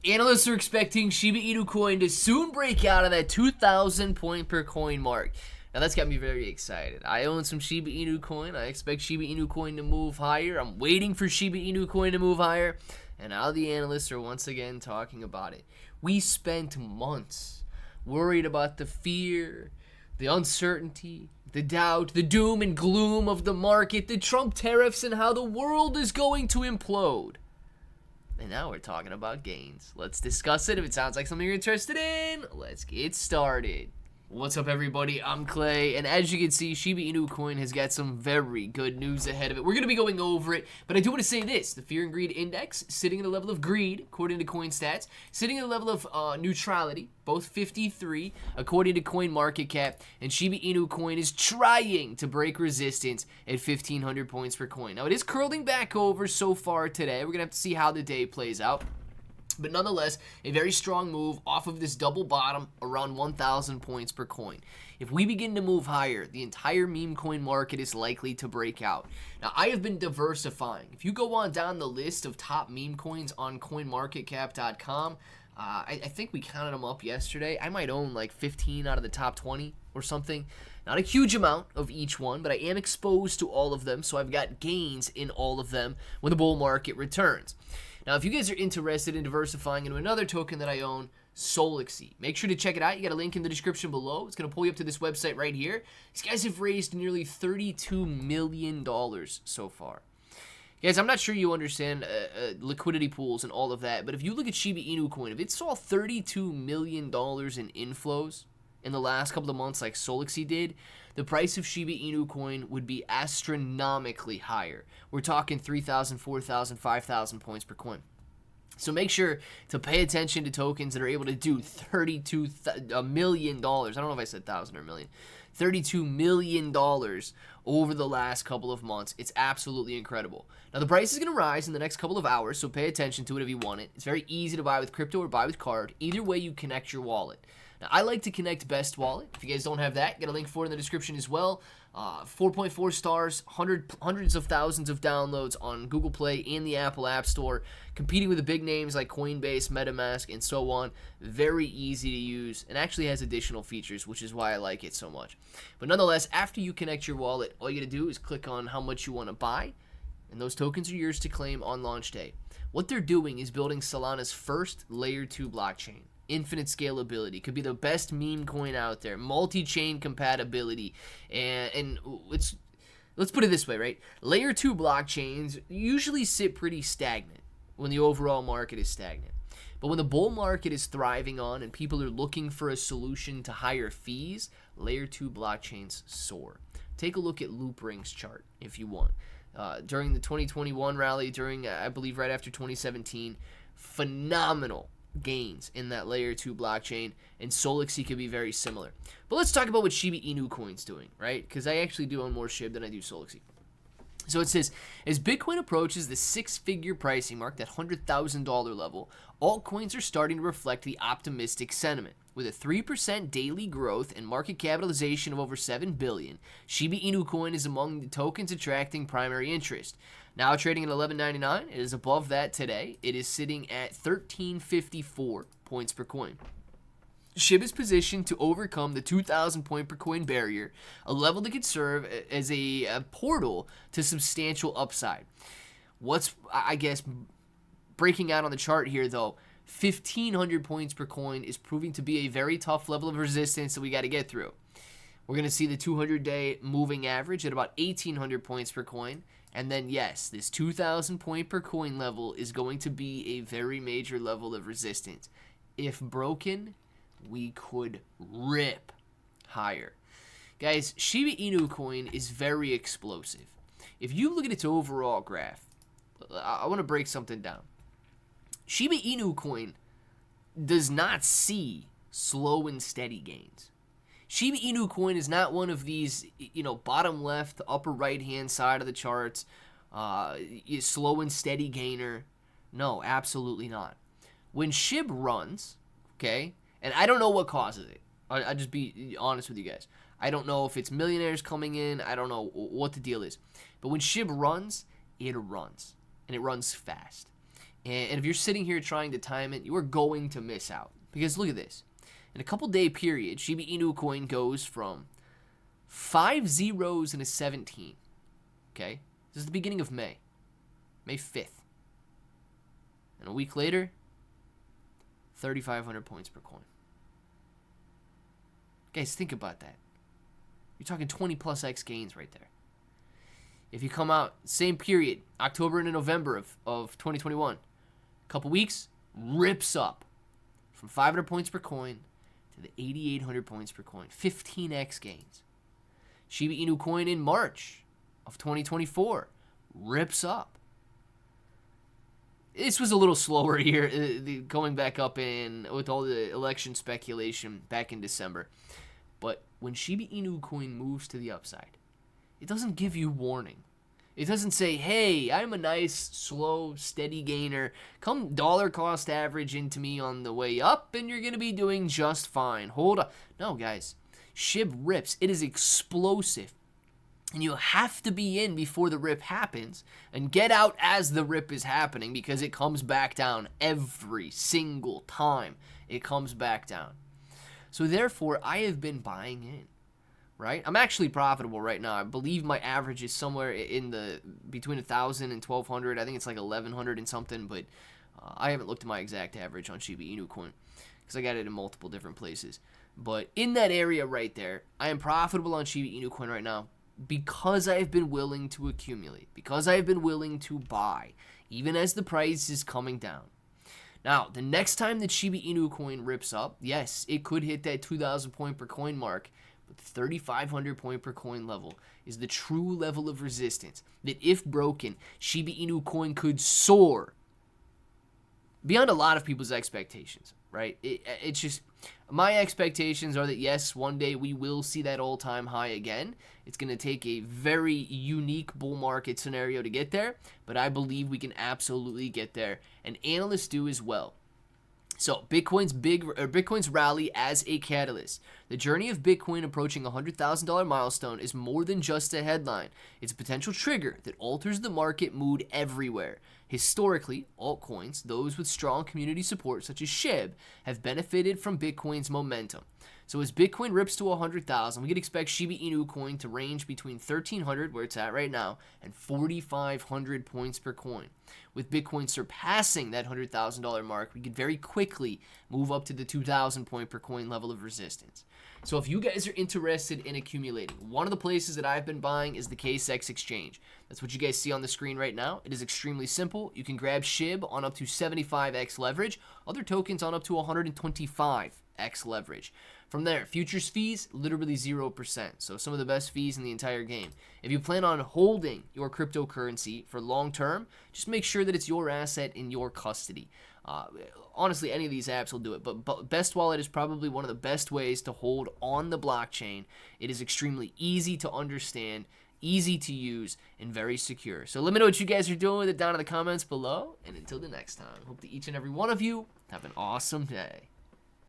Analysts are expecting Shiba Inu coin to soon break out of that 2,000 point per coin mark. Now that's got me very excited. I own some Shiba Inu coin. I expect Shiba Inu coin to move higher. I'm waiting for Shiba Inu coin to move higher. And now the analysts are once again talking about it. We spent months worried about the fear, the uncertainty, the doubt, the doom and gloom of the market, the Trump tariffs, and how the world is going to implode. And now we're talking about gains. Let's discuss it. If it sounds like something you're interested in, let's get started. What's up, everybody? I'm Clay, and as you can see, Shiba Inu coin has got some very good news ahead of it. We're going to be going over it, but I do want to say this. The Fear and Greed Index, sitting at the level of greed, according to CoinStats, sitting at the level of neutrality, both 53, according to CoinMarketCap, and Shiba Inu coin is trying to break resistance at 1,500 points per coin. Now, it is curling back over so far today. We're going to have to see how the day plays out. But nonetheless, a very strong move off of this double bottom around 1,000 points per coin. If we begin to move higher, the entire meme coin market is likely to break out. Now, I have been diversifying. If you go on down the list of top meme coins on coinmarketcap.com, I think we counted them up yesterday. I might own like 15 out of the top 20 or something. Not a huge amount of each one, but I am exposed to all of them, so I've got gains in all of them when the bull market returns. Now, if you guys are interested in diversifying into another token that I own, Solaxy, make sure to check it out. You got a link in the description below. It's going to pull you up to this website right here. These guys have raised nearly $32 million so far. Guys, I'm not sure you understand liquidity pools and all of that, but if you look at Shiba Inu coin, if it saw $32 million in inflows in the last couple of months like Solaxy did, the price of Shiba Inu coin would be astronomically higher. We're talking 3,000, 4,000, 5,000 points per coin. So make sure to pay attention to tokens that are able to do $32 million. I don't know if I said thousand or million. $32 million over the last couple of months. It's absolutely incredible. Now, the price is going to rise in the next couple of hours, so pay attention to it if you want it. It's very easy to buy with crypto or buy with card. Either way, you connect your wallet. Now, I like to connect Best Wallet. If you guys don't have that, get a link for it in the description as well. 4.4 stars, hundreds of thousands of downloads on Google Play and the Apple App Store, competing with the big names like Coinbase, MetaMask, and so on. Very easy to use, and actually has additional features, which is why I like it so much. But nonetheless, after you connect your wallet, all you got to do is click on how much you want to buy, and those tokens are yours to claim on launch day. What they're doing is building Solana's first Layer 2 blockchain. Infinite scalability, could be the best meme coin out there, multi-chain compatibility, and let's put it this way, right? Layer 2 blockchains usually sit pretty stagnant when the overall market is stagnant. But when the bull market is thriving on and people are looking for a solution to higher fees, Layer 2 blockchains soar. Take a look at Loopring's chart if you want. During the 2021 rally, I believe right after 2017, phenomenal gains in that Layer 2 blockchain, and Solaxy could be very similar. But let's talk about what Shiba Inu coin's doing, right? Because I actually do own more SHIB than I do Solaxy. So it says, as Bitcoin approaches the six-figure pricing mark, that $100,000 level, altcoins are starting to reflect the optimistic sentiment. With a 3% daily growth and market capitalization of over $7 billion, Shiba Inu coin is among the tokens attracting primary interest. Now trading at $11.99, it is above that today. It is sitting at 1354 points per coin. SHIB is positioned to overcome the 2,000 point per coin barrier, a level that could serve as a portal to substantial upside. What's, I guess, breaking out on the chart here, though, 1,500 points per coin is proving to be a very tough level of resistance that we got to get through. We're going to see the 200-day moving average at about 1,800 points per coin. And then, yes, this 2,000 point per coin level is going to be a very major level of resistance. If broken, we could rip higher. Guys, Shiba Inu coin is very explosive. If you look at its overall graph, I want to break something down. Shiba Inu coin does not see slow and steady gains. Shiba Inu coin is not one of these, bottom left, upper right-hand side of the charts, slow and steady gainer. No, absolutely not. When SHIB runs, okay, and I don't know what causes it. I'll just be honest with you guys. I don't know if it's millionaires coming in. I don't know what the deal is. But when SHIB runs, it runs. And it runs fast. And if you're sitting here trying to time it, you are going to miss out. Because look at this. In a couple day period, Shiba Inu coin goes from 5 zeros and a 17. Okay? This is the beginning of May. May 5th. And a week later, 3,500 points per coin. Guys, think about that. You're talking 20 plus X gains right there. If you come out, same period, October and November of 2021, couple weeks, rips up from 500 points per coin to the 8,800 points per coin. 15x gains. Shiba Inu coin in March of 2024 rips up. This was a little slower here, going back up in with all the election speculation back in December. But when Shiba Inu coin moves to the upside, it doesn't give you warning. It doesn't say, hey, I'm a nice, slow, steady gainer. Come dollar cost average into me on the way up, and you're going to be doing just fine. Hold up. No, guys. SHIB rips. It is explosive. And you have to be in before the rip happens and get out as the rip is happening, because it comes back down every single time it comes back down. So therefore, I have been buying in. Right? I'm actually profitable right now. I believe my average is somewhere in the between 1,000 and 1,200. I think it's like 1,100 and something, but I haven't looked at my exact average on Shiba Inu coin because I got it in multiple different places. But in that area right there, I am profitable on Shiba Inu coin right now because I've been willing to accumulate, because I've been willing to buy, even as the price is coming down. Now, the next time that Shiba Inu coin rips up, yes, it could hit that 2,000 point per coin mark. But the 3,500 point per coin level is the true level of resistance that, if broken, Shiba Inu coin could soar beyond a lot of people's expectations, right? It's just, my expectations are that, yes, one day we will see that all-time high again. It's going to take a very unique bull market scenario to get there, but I believe we can absolutely get there, and analysts do as well. So, Bitcoin's rally as a catalyst. The journey of Bitcoin approaching $100,000 milestone is more than just a headline. It's a potential trigger that alters the market mood everywhere. Historically, altcoins, those with strong community support such as SHIB, have benefited from Bitcoin's momentum. So as Bitcoin rips to 100,000, we could expect Shiba Inu coin to range between 1,300, where it's at right now, and 4,500 points per coin. With Bitcoin surpassing that $100,000 mark, we could very quickly move up to the 2,000 point per coin level of resistance. So if you guys are interested in accumulating, one of the places that I've been buying is the KSX exchange. That's what you guys see on the screen right now. It is extremely simple. You can grab SHIB on up to 75x leverage, other tokens on up to 125x leverage. From there, futures fees, literally 0%. So some of the best fees in the entire game. If you plan on holding your cryptocurrency for long term, just make sure that it's your asset in your custody. Honestly, any of these apps will do it, but Best Wallet is probably one of the best ways to hold on the blockchain. It is extremely easy to understand, easy to use, and very secure. So let me know what you guys are doing with it down in the comments below, and until the next time, hope that each and every one of you have an awesome day.